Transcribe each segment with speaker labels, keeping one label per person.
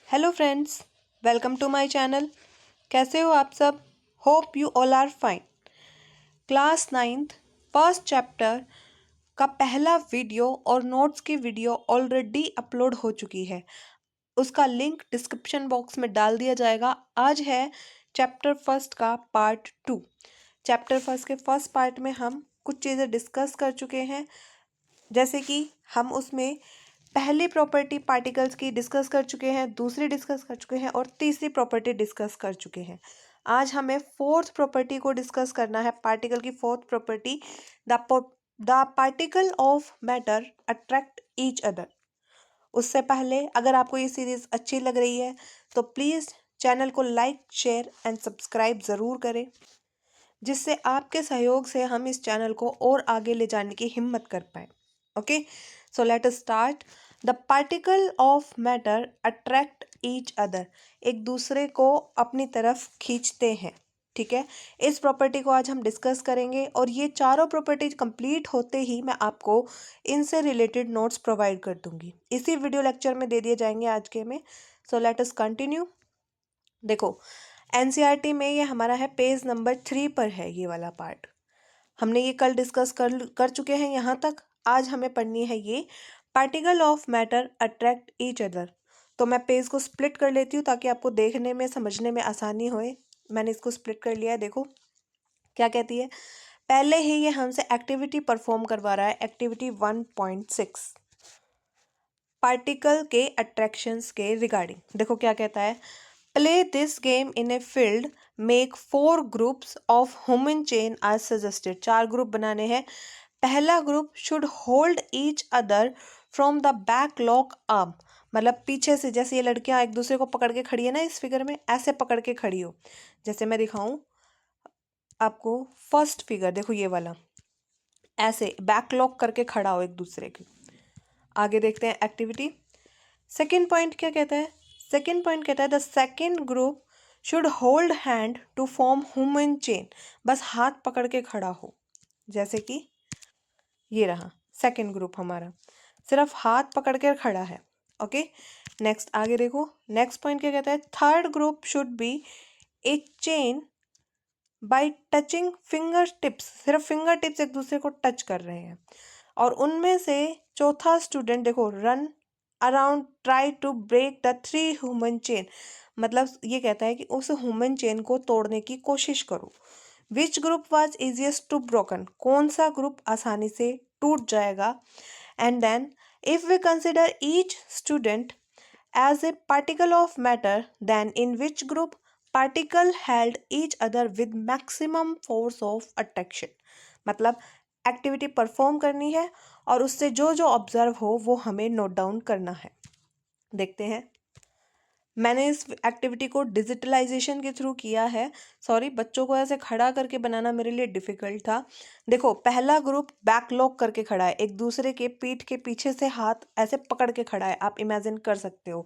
Speaker 1: Hello friends, welcome to my channel. कैसे हो आप सब? Hope you all are fine. Class 9th first chapter का पहला वीडियो और नोट्स की वीडियो ऑलरेडी अपलोड हो चुकी है। उसका लिंक डिस्क्रिप्शन बॉक्स में डाल दिया जाएगा। आज है चैप्टर फर्स्ट का पार्ट 2। चैप्टर फर्स्ट के फर्स्ट पार्ट में हम कुछ चीज़ें डिस्कस कर चुके हैं, जैसे कि हम उसमें पहली प्रॉपर्टी पार्टिकल्स की डिस्कस कर चुके हैं, दूसरी डिस्कस कर चुके हैं और तीसरी प्रॉपर्टी डिस्कस कर चुके हैं। आज हमें फोर्थ प्रॉपर्टी को डिस्कस करना है, पार्टिकल की fourth property, the particle of matter attract each other. उससे पहले अगर आपको ये सीरीज अच्छी लग रही है तो प्लीज़ चैनल को लाइक, शेयर एंड सब्सक्राइब ज़रूर करें, जिससे आपके सहयोग से हम इस चैनल को और आगे ले जाने की हिम्मत कर पाए। Okay, so let us start. The particle of matter attract each other, एक दूसरे को अपनी तरफ खींचते हैं। ठीक है, इस प्रॉपर्टी को आज हम डिस्कस करेंगे और ये चारों प्रॉपर्टीज कंप्लीट होते ही मैं आपको इनसे रिलेटेड नोट्स प्रोवाइड कर दूंगी। इसी वीडियो लेक्चर में दे दिए जाएंगे आज के में। So let us continue. देखो, एनसीईआरटी में ये हमारा है, पेज नंबर 3 पर है ये वाला पार्ट। हमने ये कल डिस्कस कर चुके हैं यहाँ तक। आज हमें पढ़नी है ये particle of matter attract each other. तो मैं पेज को स्प्लिट कर लेती हूँ ताकि आपको देखने में समझने में आसानी होए। मैंने इसको स्प्लिट कर लिया है। देखो क्या कहती है। पहले ही ये हमसे एक्टिविटी परफॉर्म करवा रहा है, एक्टिविटी 1.6 पार्टिकल के अट्रैक्शंस के रिगार्डिंग। देखो क्या कहता है, play this game in a field, make 4 groups of human chain आज सजेस्टेड। 4 ग्रुप बनाने हैं। पहला group should hold each other from the back lock arm, मतलब पीछे से, जैसे ये लड़कियां एक दूसरे को पकड़ के खड़ी है ना इस फिगर में, ऐसे पकड़ के खड़ी हो। जैसे मैं दिखाऊं आपको, फर्स्ट फिगर देखो ये वाला, ऐसे बैक लॉक करके खड़ा हो एक दूसरे के। आगे देखते हैं एक्टिविटी। सेकेंड पॉइंट क्या कहता है? सेकेंड पॉइंट कहता है the second group should hold hand to form human chain, बस हाथ पकड़ के खड़ा हो। जैसे कि ये रहा सेकेंड ग्रुप हमारा, सिर्फ हाथ पकड़ के खड़ा है। ओके, नेक्स्ट आगे देखो। नेक्स्ट पॉइंट क्या कहता है? Third group should be A chain by touching finger tips, सिर्फ फिंगर टिप्स एक दूसरे को टच कर रहे हैं। और उनमें से चौथा स्टूडेंट देखो, run around try to break the 3 human chain, मतलब ये कहता है कि उस ह्यूमन चेन को तोड़ने की कोशिश करो। Which group was easiest to broken, कौन सा ग्रुप आसानी से टूट जाएगा। And then if we consider each student as a particle of matter, then in which group particle held each other with maximum force of attraction. मतलब activity perform करनी है और उससे जो जो ऑब्जर्व हो वो हमें नोट डाउन करना है। देखते हैं। मैंने इस एक्टिविटी को डिजिटलाइजेशन के थ्रू किया है। सॉरी, बच्चों को ऐसे खड़ा करके बनाना मेरे लिए डिफिकल्ट था। देखो, पहला ग्रुप बैकलॉक करके खड़ा है, एक दूसरे के पीठ के पीछे से हाथ ऐसे पकड़ के खड़ा है, आप इमेजिन कर सकते हो।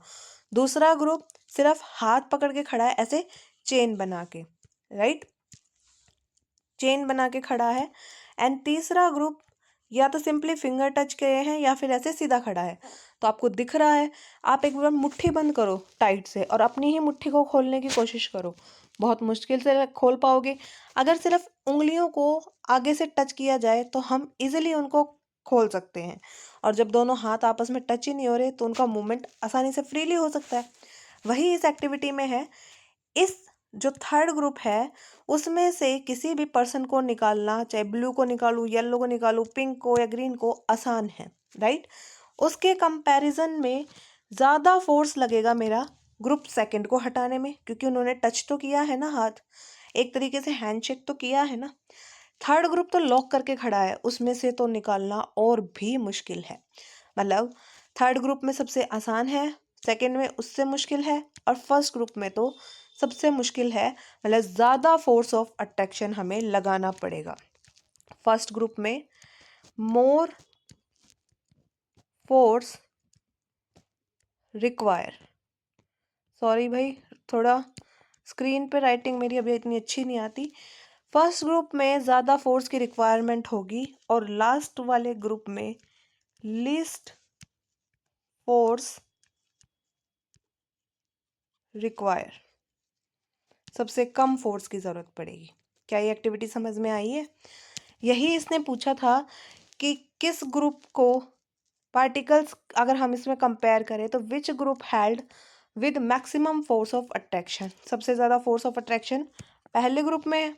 Speaker 1: दूसरा ग्रुप सिर्फ हाथ पकड़ के खड़ा है, ऐसे चेन बना के, राइट, चेन बना के खड़ा है। एंड तीसरा ग्रुप या तो सिंपली फिंगर टच किए हैं या फिर ऐसे सीधा खड़ा है। तो आपको दिख रहा है, आप एक बार मुट्ठी बंद करो टाइट से और अपनी ही मुट्ठी को खोलने की कोशिश करो। बहुत मुश्किल से खोल पाओगे। अगर सिर्फ उंगलियों को आगे से टच किया जाए तो हम इजीली उनको खोल सकते हैं, और जब दोनों हाथ आपस में टच ही नहीं हो रहे तो उनका मूवमेंट आसानी से फ्रीली हो सकता है। वही इस एक्टिविटी में है। इस जो थर्ड ग्रुप है उसमें से किसी भी पर्सन को निकालना, चाहे ब्लू को निकालूं, येलो को निकालूं, पिंक को या ग्रीन को, आसान है, राइट। उसके कंपैरिजन में ज़्यादा फोर्स लगेगा मेरा ग्रुप सेकंड को हटाने में, क्योंकि उन्होंने टच तो किया है ना, हाथ एक तरीके से हैंडशेक तो किया है ना। थर्ड ग्रुप तो लॉक करके खड़ा है, उसमें से तो निकालना और भी मुश्किल है। मतलब थर्ड ग्रुप में सबसे आसान है, सेकंड में उससे मुश्किल है, और फर्स्ट ग्रुप में तो सबसे मुश्किल है। मतलब ज़्यादा फोर्स ऑफ अट्रैक्शन हमें लगाना पड़ेगा। फर्स्ट ग्रुप में मोर फोर्स रिक्वायर, सॉरी भाई, थोड़ा स्क्रीन पे राइटिंग मेरी अभी इतनी अच्छी नहीं आती। फर्स्ट ग्रुप में ज़्यादा फोर्स की रिक्वायरमेंट होगी और लास्ट वाले ग्रुप में लीस्ट फोर्स रिक्वायर, सबसे कम फोर्स की ज़रूरत पड़ेगी। क्या ये एक्टिविटी समझ में आई है? यही इसने पूछा था कि किस ग्रुप को पार्टिकल्स, अगर हम इसमें कंपेयर करें तो which group held with maximum force of attraction, सबसे ज़्यादा फोर्स ऑफ अट्रैक्शन पहले ग्रुप में है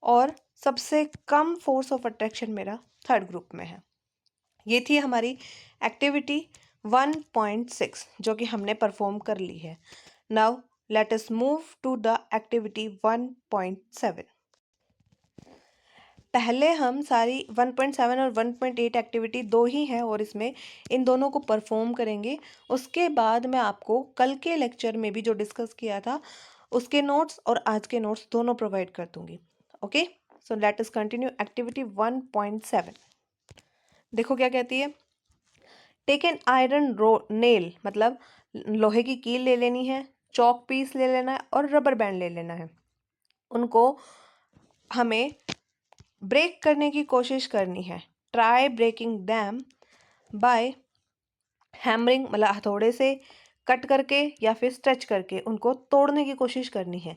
Speaker 1: और सबसे कम फोर्स ऑफ अट्रैक्शन मेरा थर्ड ग्रुप में है। ये थी हमारी एक्टिविटी 1.6 जो कि हमने परफॉर्म कर ली है। Now let us move to the activity 1.7। पहले हम सारी 1.7 और 1.8 एक्टिविटी दो ही हैं और इसमें इन दोनों को परफॉर्म करेंगे। उसके बाद मैं आपको कल के लेक्चर में भी जो डिस्कस किया था उसके नोट्स और आज के नोट्स दोनों प्रोवाइड कर दूंगी। Okay, so let us continue activity 1.7। देखो क्या कहती है। टेक एन आयरन नेल, मतलब लोहे की कील ले लेनी है, चॉक पीस ले लेना है और रबर बैंड ले लेना है। उनको हमें ब्रेक करने की कोशिश करनी है। Try breaking them by hammering, मतलब हथौड़े से कट करके या फिर स्ट्रेच करके उनको तोड़ने की कोशिश करनी है।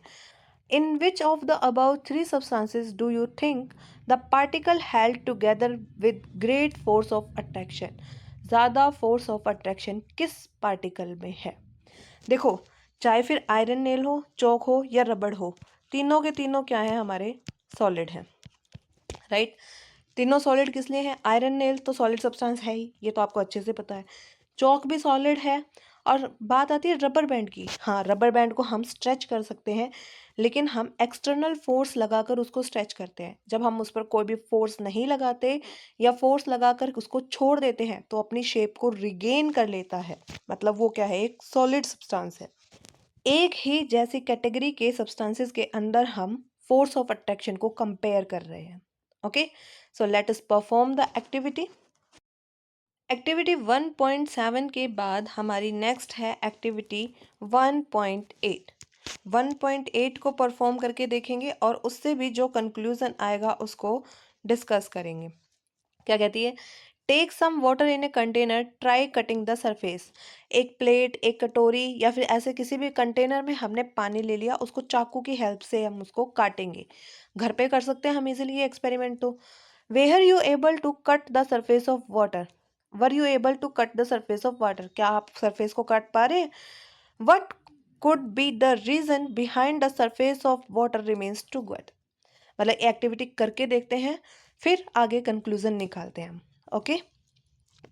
Speaker 1: In which of the above three substances do you think the particle held together with great force of attraction, ज़्यादा फोर्स ऑफ अट्रैक्शन किस पार्टिकल में है? देखो, चाहे फिर आयरन नेल हो, चौक हो या रबड़ हो, तीनों के तीनों क्या है, हमारे सॉलिड हैं, राइट। तीनों सॉलिड किस लिए है? आयरन नेल तो सॉलिड सब्सटेंस है ही, ये तो आपको अच्छे से पता है। चौक भी सॉलिड है। और बात आती है रबर बैंड की। हाँ, रबर बैंड को हम स्ट्रेच कर सकते हैं, लेकिन हम एक्सटर्नल फोर्स लगाकर उसको स्ट्रेच करते हैं। जब हम उस पर कोई भी फोर्स नहीं लगाते या फोर्स लगाकर उसको छोड़ देते हैं तो अपनी शेप को रिगेन कर लेता है, मतलब वो क्या है, एक सॉलिड सब्सटेंस है। एक ही जैसी कैटेगरी के सब्सटेंसेस के अंदर हम फोर्स ऑफ अट्रैक्शन को कंपेयर कर रहे हैं। Okay, so let us perform the activity. Activity 1.7 के बाद हमारी नेक्स्ट है एक्टिविटी 1.8। 1.8 को परफॉर्म करके देखेंगे और उससे भी जो कंक्लूजन आएगा उसको डिस्कस करेंगे। क्या कहती है? Take some water in a container, try cutting the surface. एक प्लेट, एक कटोरी या फिर ऐसे किसी भी कंटेनर में हमने पानी ले लिया, उसको चाकू की हेल्प से हम उसको काटेंगे। घर पे कर सकते हैं हम इजीली ये एक्सपेरिमेंट। तो were you able to cut the surface of water, were you able to cut the surface of water, क्या आप सरफेस को काट पा रहे हैं? What could be the reason behind the surface of water remains too good. मतलब activity करके देखते हैं, फिर आगे कंक्लूजन निकालते हैं हम। Okay,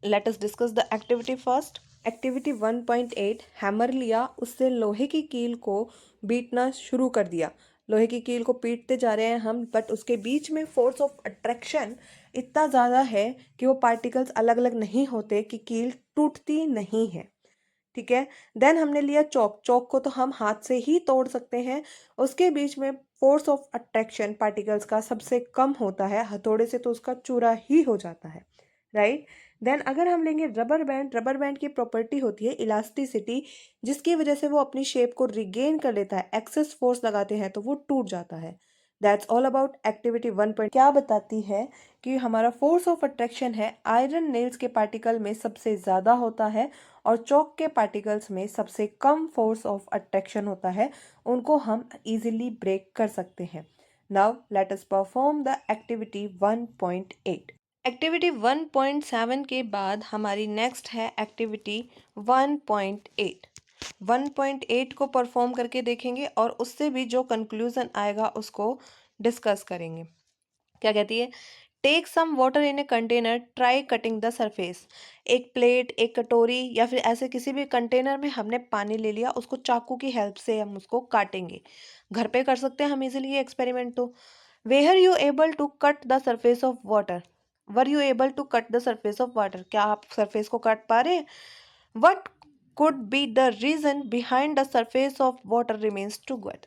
Speaker 1: let us discuss the activity first. Activity 1.8, hammer लिया, उससे लोहे की कील को बीटना शुरू कर दिया। लोहे की कील को पीटते जा रहे हैं हम, बट उसके बीच में फोर्स ऑफ अट्रैक्शन इतना ज़्यादा है कि वो पार्टिकल्स अलग अलग नहीं होते, कि कील टूटती नहीं है। ठीक है, देन हमने लिया चौक। चौक को तो हम हाथ से ही तोड़ सकते हैं, उसके बीच में फोर्स ऑफ अट्रैक्शन पार्टिकल्स का सबसे कम होता है, हथौड़े से तो उसका चूरा ही हो जाता है, राइट। देन अगर हम लेंगे रबर बैंड, रबर बैंड की प्रॉपर्टी होती है इलास्टिसिटी, जिसकी वजह से वो अपनी शेप को रिगेन कर लेता है। एक्सेस फोर्स लगाते हैं तो वो टूट जाता है। That's all about activity 1. क्या बताती है कि हमारा फोर्स ऑफ अट्रैक्शन है आयरन नेल्स के पार्टिकल में सबसे ज़्यादा होता है और चौक के पार्टिकल्स में सबसे कम फोर्स ऑफ अट्रैक्शन होता है, उनको हम इजीली ब्रेक कर सकते हैं। Now let us perform the activity 1.8। Activity 1.7 के बाद हमारी नेक्स्ट है एक्टिविटी 1.8। 1.8 को परफॉर्म करके देखेंगे और उससे भी जो कंक्लूजन आएगा उसको डिस्कस करेंगे। क्या कहती है? Take some water in a container, try cutting the surface. एक प्लेट, एक कटोरी या फिर ऐसे किसी भी कंटेनर में हमने पानी ले लिया, उसको चाकू की हेल्प से हम उसको काटेंगे। घर पे कर सकते हैं हम इजीली ये एक्सपेरिमेंट। तो were you able to cut the surface of water, were you able to cut the surface of water, क्या आप सरफेस को काट पा रहे हैं? What could be the reason behind the surface of water remains too good.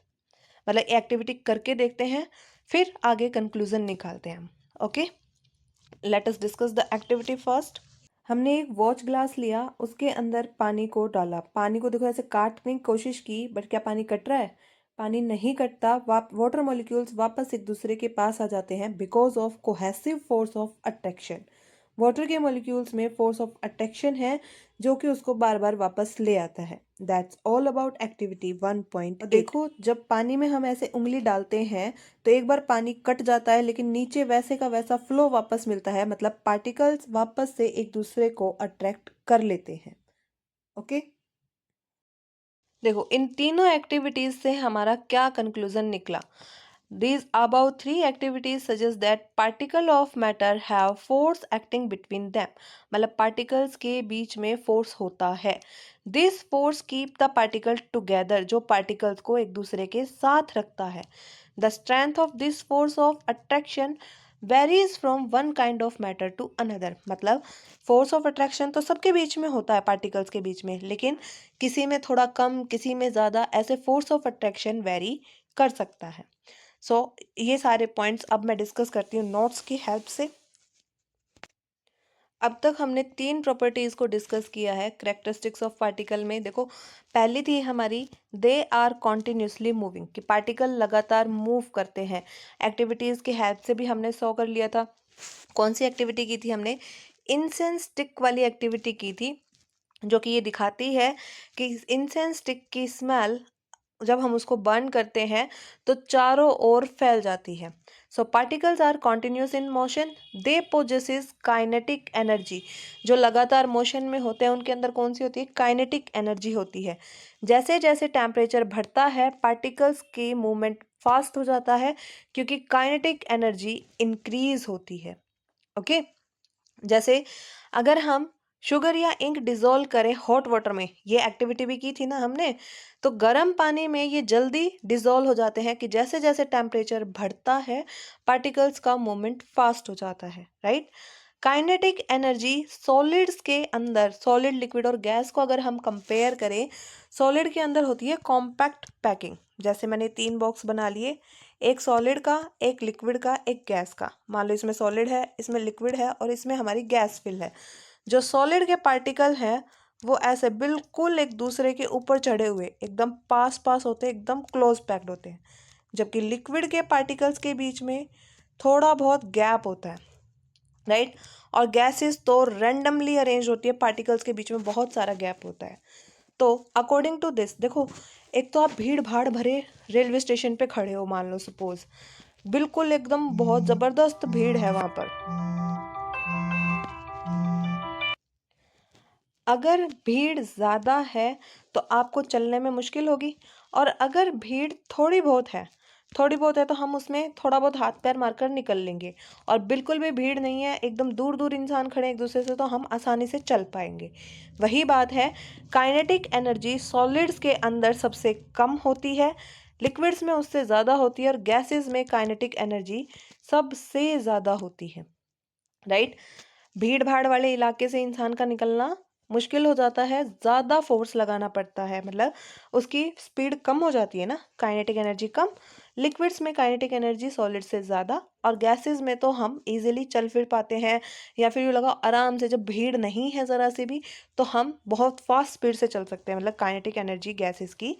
Speaker 1: मतलब activity करके देखते हैं, फिर आगे कंक्लूजन निकालते हैं हम। Okay, let us discuss the activity first. हमने एक वॉच ग्लास लिया, उसके अंदर पानी को डाला। पानी को देखो ऐसे काटने की कोशिश की, बट क्या पानी कट रहा है? पानी नहीं कटता। वाटर मॉलिक्यूल्स वापस एक दूसरे के पास आ जाते हैं because of cohesive force of attraction. Water के मॉलिक्यूल्स में फोर्स ऑफ अट्रैक्शन है जो कि उसको बार बार वापस ले आता है। That's all about activity 1.8। देखो, जब पानी में हम ऐसे उंगली डालते हैं तो एक बार पानी कट जाता है, लेकिन नीचे वैसे का वैसा फ्लो वापस मिलता है, मतलब पार्टिकल्स वापस से एक दूसरे को अट्रैक्ट कर लेते हैं। ओके, देखो इन तीनों एक्टिविटीज से हमारा क्या कंक्लूजन निकला। These above three activities suggest that particle of matter have force acting between them। मतलब particles के बीच में force होता है। This force keep the particle together, जो particles को एक दूसरे के साथ रखता है। The strength of this force of attraction varies from one kind of matter to another। मतलब force of attraction तो सबके बीच में होता है, particles के बीच में, लेकिन किसी में थोड़ा कम, किसी में ज़्यादा, ऐसे force of attraction vary कर सकता है। ये सारे पॉइंट्स अब मैं डिस्कस करती हूँ नोट्स की हेल्प से। अब तक हमने तीन प्रॉपर्टीज को डिस्कस किया है करेक्टरिस्टिक्स ऑफ पार्टिकल में। देखो, पहली थी हमारी दे आर कॉन्टिन्यूसली मूविंग, कि पार्टिकल लगातार मूव करते हैं। एक्टिविटीज की हेल्प से भी हमने सॉ कर लिया था। कौन सी एक्टिविटी की थी हमने? इंसेंस स्टिक वाली एक्टिविटी की थी, जो कि ये दिखाती है कि इंसेंस स्टिक की स्मेल जब हम उसको बर्न करते हैं तो चारों ओर फैल जाती है। So particles are continuous in motion, they possesses kinetic energy. जो लगातार मोशन में होते हैं उनके अंदर कौन सी होती है? काइनेटिक एनर्जी होती है। जैसे जैसे टेम्परेचर बढ़ता है पार्टिकल्स की मूवमेंट फास्ट हो जाता है, क्योंकि काइनेटिक एनर्जी इंक्रीज होती है। ओके, जैसे अगर हम शुगर या इंक डिजोल्व करें हॉट वाटर में, ये एक्टिविटी भी की थी ना हमने, तो गर्म पानी में ये जल्दी डिजोल्व हो जाते हैं कि जैसे जैसे टेम्परेचर बढ़ता है पार्टिकल्स का मूवमेंट फास्ट हो जाता है, राइट। काइनेटिक एनर्जी सॉलिड्स के अंदर, सॉलिड, लिक्विड और गैस को अगर हम कंपेयर करें, सॉलिड के अंदर होती है कॉम्पैक्ट पैकिंग। जैसे मैंने तीन बॉक्स बना लिए, एक सॉलिड का, एक लिक्विड का, एक गैस का। मान लो इसमें सॉलिड है, इसमें लिक्विड है और इसमें हमारी गैस फिल है। जो सॉलिड के पार्टिकल हैं वो ऐसे बिल्कुल एक दूसरे के ऊपर चढ़े हुए एकदम पास पास होते हैं, एकदम क्लोज पैक्ड होते हैं। जबकि लिक्विड के पार्टिकल्स के बीच में थोड़ा बहुत गैप होता है, राइट। और गैसेस तो रैंडमली अरेंज होती है, पार्टिकल्स के बीच में बहुत सारा गैप होता है। तो अकॉर्डिंग टू दिस, देखो, एक तो आप भीड़ भाड़ भरे रेलवे स्टेशन पे खड़े हो, मान लो सपोज, बिल्कुल एकदम बहुत जबरदस्त भीड़ है वहां पर। अगर भीड़ ज़्यादा है तो आपको चलने में मुश्किल होगी, और अगर भीड़ थोड़ी बहुत है, थोड़ी बहुत है तो हम उसमें थोड़ा बहुत हाथ पैर मारकर निकल लेंगे। और बिल्कुल भी भीड़ नहीं है, एकदम दूर दूर इंसान खड़े एक दूसरे से, तो हम आसानी से चल पाएंगे। वही बात है, काइनेटिक एनर्जी सॉलिड्स के अंदर सबसे कम होती है, लिक्विड्स में उससे ज़्यादा होती है, और गैसेस में काइनेटिक एनर्जी सबसे ज़्यादा होती है, राइट। भीड़ भाड़ वाले इलाके से इंसान का निकलना मुश्किल हो जाता है, ज़्यादा फोर्स लगाना पड़ता है, मतलब उसकी स्पीड कम हो जाती है ना, काइनेटिक एनर्जी कम। लिक्विड्स में काइनेटिक एनर्जी सॉलिड से ज़्यादा, और गैसेस में तो हम इजीली चल फिर पाते हैं, या फिर यूँ लगाओ आराम से, जब भीड़ नहीं है ज़रा सी भी तो हम बहुत फास्ट स्पीड से चल सकते हैं, मतलब काइनेटिक एनर्जी गैसेस की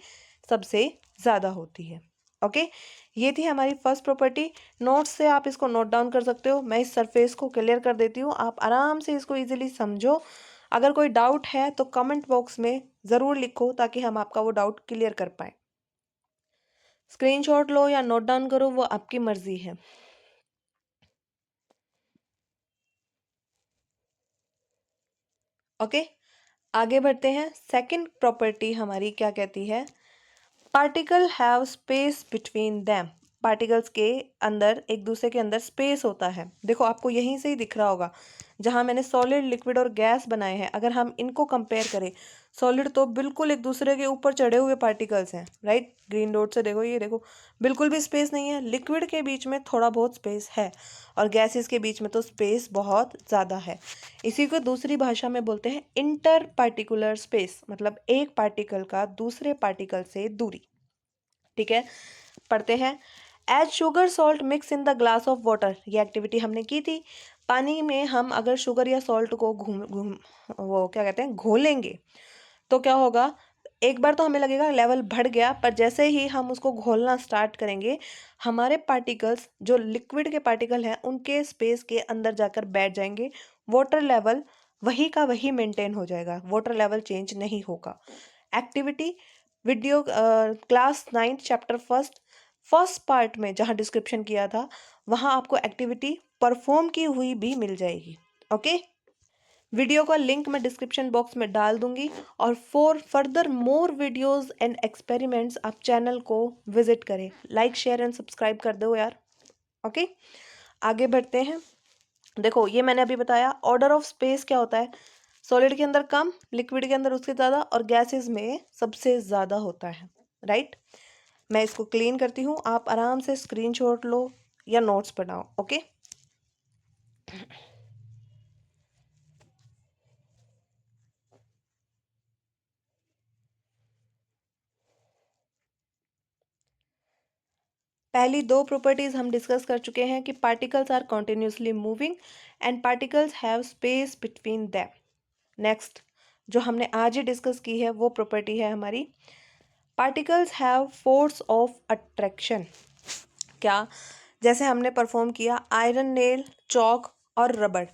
Speaker 1: सबसे ज़्यादा होती है। ओके, ये थी हमारी फर्स्ट प्रॉपर्टी। नोट्स से आप इसको नोट डाउन कर सकते हो, मैं इस सरफेस को क्लियर कर देती हूँ, आप आराम से इसको इजीली समझो। अगर कोई डाउट है तो कमेंट बॉक्स में ज़रूर लिखो, ताकि हम आपका वो डाउट क्लियर कर पाए। स्क्रीनशॉट लो या नोट डाउन करो, वो आपकी मर्जी है। ओके, आगे बढ़ते हैं। सेकंड प्रॉपर्टी हमारी क्या कहती है? Particle have space between them. Particles के अंदर एक दूसरे के अंदर स्पेस होता है। देखो, आपको यहीं से ही दिख रहा होगा, जहां मैंने सॉलिड, लिक्विड और गैस बनाए हैं, अगर हम इनको कंपेयर करें, सॉलिड तो बिल्कुल एक दूसरे के ऊपर चढ़े हुए पार्टिकल्स हैं, राइट। ग्रीन डॉट से देखो, ये देखो बिल्कुल भी स्पेस नहीं है। लिक्विड के बीच में थोड़ा बहुत स्पेस है, और गैसेस के बीच में तो स्पेस बहुत ज़्यादा है। इसी को दूसरी भाषा में बोलते हैं इंटर पार्टिकुलर स्पेस, मतलब एक पार्टिकल का दूसरे पार्टिकल से दूरी। ठीक है, पढ़ते हैं। As sugar salt mix in the glass of water, ये एक्टिविटी हमने की थी। पानी में हम अगर शुगर या सॉल्ट को घूम घूम वो क्या कहते हैं, घोलेंगे, तो क्या होगा? एक बार तो हमें लगेगा लेवल बढ़ गया, पर जैसे ही हम उसको घोलना स्टार्ट करेंगे, हमारे पार्टिकल्स, जो लिक्विड के पार्टिकल हैं, उनके स्पेस के अंदर जाकर बैठ जाएंगे। वाटर लेवल वही का वही मेंटेन हो जाएगा, वाटर लेवल चेंज नहीं होगा। Activity video class 9 chapter first part में जहाँ डिस्क्रिप्शन किया था वहाँ आपको एक्टिविटी परफॉर्म की हुई भी मिल जाएगी। ओके, वीडियो का लिंक मैं डिस्क्रिप्शन बॉक्स में डाल दूंगी और for further more videos and experiments आप चैनल को विजिट करें, लाइक शेयर एंड सब्सक्राइब कर दो यार। ओके, आगे बढ़ते हैं। देखो ये मैंने अभी बताया ऑर्डर ऑफ स्पेस क्या होता है, सॉलिड के अंदर कम, लिक्विड के अंदर उससे ज़्यादा और गैसेस में सबसे ज़्यादा होता है, राइट। मैं इसको क्लीन करती हूँ, आप आराम से स्क्रीनशॉट लो या नोट्स बनाओ। ओके, पहली दो प्रॉपर्टीज हम डिस्कस कर चुके हैं कि particles are continuously moving and particles have space between them. Next जो हमने आज ही डिस्कस की है वो प्रॉपर्टी है हमारी particles have force of attraction. क्या, जैसे हमने परफॉर्म किया आयरन नेल, चौक और रबड़,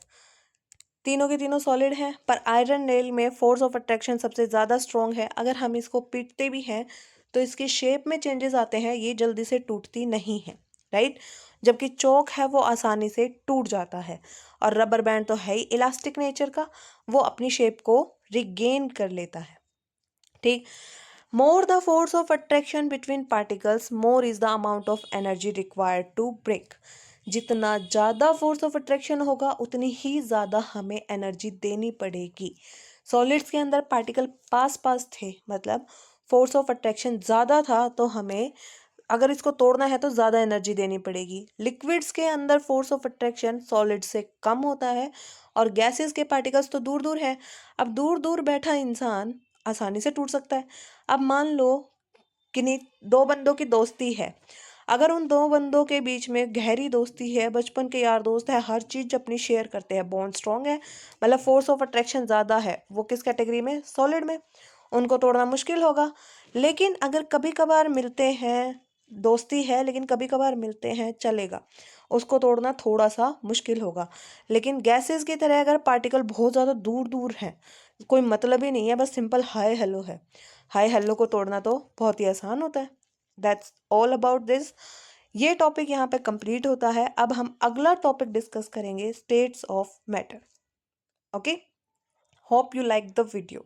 Speaker 1: तीनों के तीनों सॉलिड हैं पर आयरन नेल में फोर्स ऑफ अट्रैक्शन सबसे ज़्यादा स्ट्रॉन्ग है। अगर हम इसको पीटते भी हैं तो इसकी शेप में चेंजेस आते हैं, ये जल्दी से टूटती नहीं है, राइट। जबकि चौक है वो आसानी से टूट जाता है और रबर बैंड तो है ही इलास्टिक नेचर का, वो अपनी शेप को रिगेन कर लेता है, ठीक। More the force of attraction between particles more is the amount of energy required to break. जितना ज़्यादा फोर्स ऑफ अट्रैक्शन होगा उतनी ही ज़्यादा हमें एनर्जी देनी पड़ेगी। सॉलिड्स के अंदर पार्टिकल पास पास थे, मतलब फोर्स ऑफ अट्रैक्शन ज़्यादा था तो हमें अगर इसको तोड़ना है तो ज़्यादा एनर्जी देनी पड़ेगी। लिक्विड्स के अंदर फोर्स ऑफ अट्रैक्शन सॉलिड से कम होता है और गैसेस के पार्टिकल्स तो दूर दूर है। अब दूर दूर बैठा इंसान आसानी से टूट सकता है। अब मान लो कि नहीं, दो बंदों की दोस्ती है, अगर उन दो बंदों के बीच में गहरी दोस्ती है, बचपन के यार दोस्त है, हर चीज़ अपनी शेयर करते हैं, बॉन्ड स्ट्रॉन्ग है, मतलब फोर्स ऑफ अट्रैक्शन ज़्यादा है, वो किस कैटेगरी में, सॉलिड में, उनको तोड़ना मुश्किल होगा। लेकिन अगर कभी कभार मिलते हैं, दोस्ती है लेकिन कभी कभार मिलते हैं, चलेगा, उसको तोड़ना थोड़ा सा मुश्किल होगा। लेकिन गैसेस की तरह अगर पार्टिकल बहुत ज़्यादा दूर दूर हैं, कोई मतलब ही नहीं है, बस सिंपल हाय हेलो है, हाय हेलो को तोड़ना तो बहुत ही आसान होता है। That's all about this. ये टॉपिक यहाँ पे कंप्लीट होता है। अब हम अगला टॉपिक डिस्कस करेंगे, states of matter. Okay, hope you like the video.